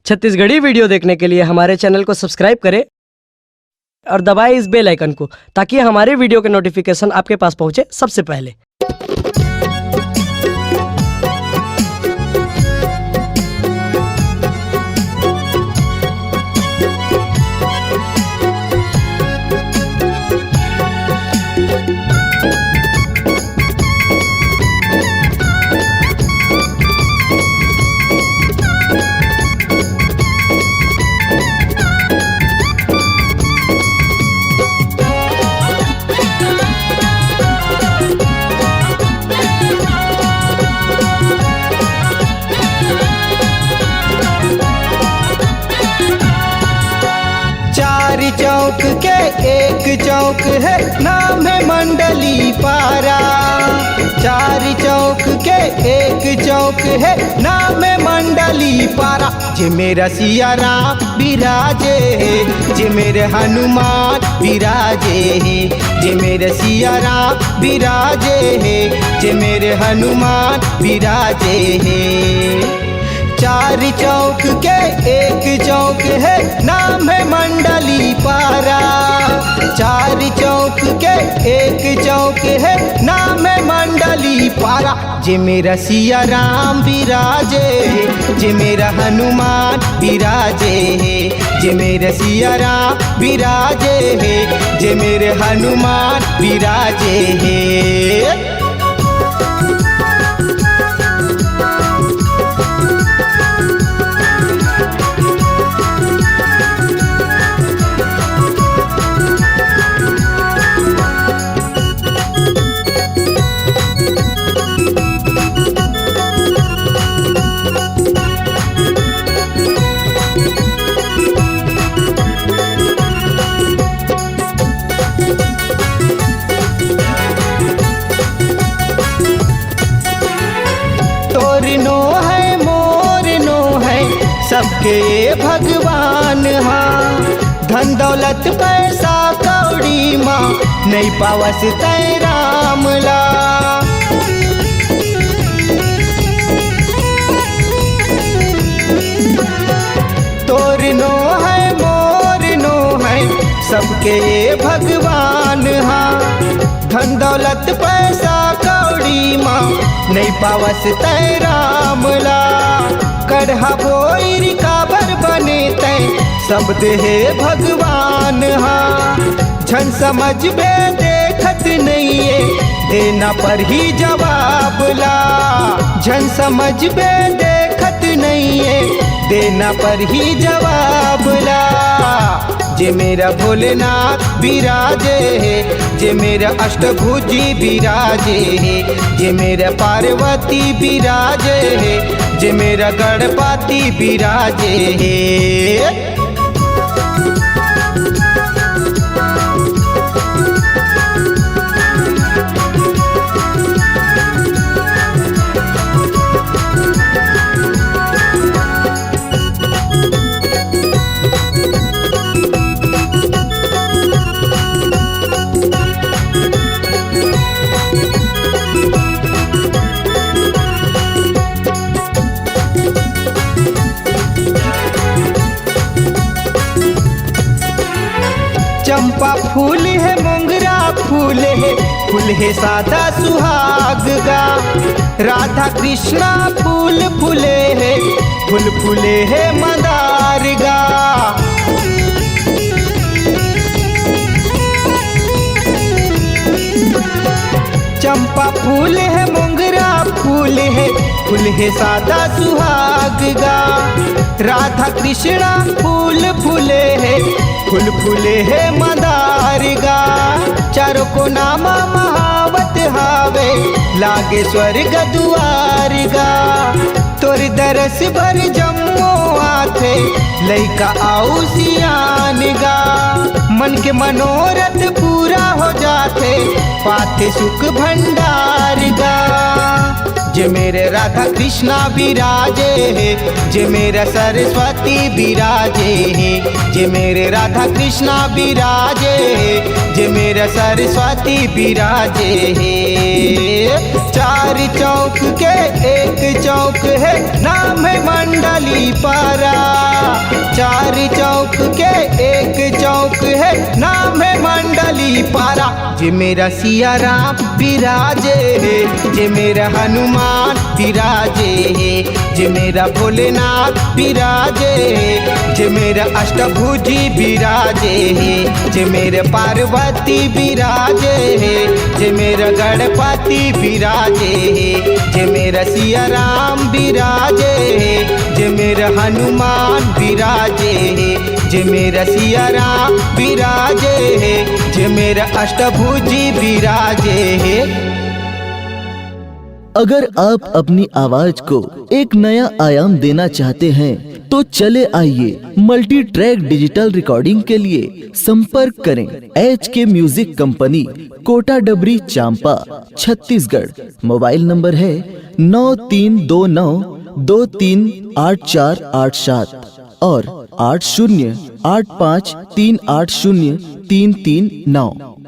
Chhattisgarhi video देखने के लिए हमारे चैनल को सब्सक्राइब करें और दबाएं इस बेल आइकन को ताकि हमारे वीडियो के नोटिफिकेशन आपके पास पहुंचे सबसे पहले। चौक के एक चौक है, नाम है मंडली पारा। चार चौक के एक चौक है, नाम है मंडली पारा। जे मेरा सिया राम विराजे है, जे मेरे हनुमान विराजे है। जे मेरे सिया राम विराजे है, जे मेरे हनुमान विराजे है। चार चौक के एक चौक है, नाम है मंडली पारा। चार चौक के एक चौक है, नाम है मंडली पारा। जे मेरा सिया राम विराजे है, जे मेरा हनुमान विराजे है। जे मेरा सिया राम विराजे है, जे मेरे हनुमान विराजे है। सबके भगवान हाँ, धन दौलत पैसा कौड़ी माँ नहीं पावस तै रामला। तोर नो है मोर नो है, सबके भगवान हाँ। धन दौलत पैसा कौड़ी माँ नहीं पावस तै रामला। कढ़ा बोरी काबर बने तै, सब देहे भगवान हाँ। झन समझ में देखत नहीं है, देना पर ही जवाब ला। झन समझ में देखत नहीं है, देना पर ही जवाब ला। जे मेरा भोलेनाथ विराजे है, जे मेरा अष्टभुजी विराजे है। जे मेरा पार्वती विराजे है, जे मेरा गणपति विराजे है। चंपा फूल है, मोंगरा फूल है, फूल है सादा सुहाग गा। राधा कृष्णा फूल फूले है, फूल फूले है मंदार गा। चंपा फूल है, मोंगरा फूल है, फूल है सादा सुहाग गा। राधा कृष्णा फूल फूले है, फूल फूले है मंदार गा। चारों को नामा महावत हावे, लागे स्वर्ग दुआर गा। तोर दरस भर जम्मो आथे, लइका आऊ सियान गा। मन के मनोरथ पूरा हो जाते, पाते सुख भंडार गा। जे मेरे राधा कृष्णा विराजे है, जे मेरा सरस्वती विराजे है। जे मेरे राधा कृष्णा विराजे है, जे मेरा सरस्वती विराजे है। चार चौक के एक चौक है, नाम है मंडली पारा। चार चौक के एक चौक है, नाम है मंडली पारा। जे मेरा सिया राम विराजे है, जे मेरा हनुमान विराजे है, जे मेरा भोलेनाथ विराजे है, जे मेरा अष्टभुजी विराजे है, जे मेरे पार्वती विराजे है, जे मेरा गणपति विराजे है, जे मेरा सिया राम विराजे है, जे मेरा हनुमान विराजे है, जे मेरा सिया राम विराजे है, जे मेरा अष्टभुजी विराजे है। अगर आप अपनी आवाज को एक नया आयाम देना चाहते हैं तो चले आइए मल्टी ट्रैक डिजिटल रिकॉर्डिंग के लिए संपर्क करें HK म्यूजिक कंपनी, कोटा डबरी, चांपा, छत्तीसगढ़। मोबाइल नंबर है 9329238487 और 8085380339।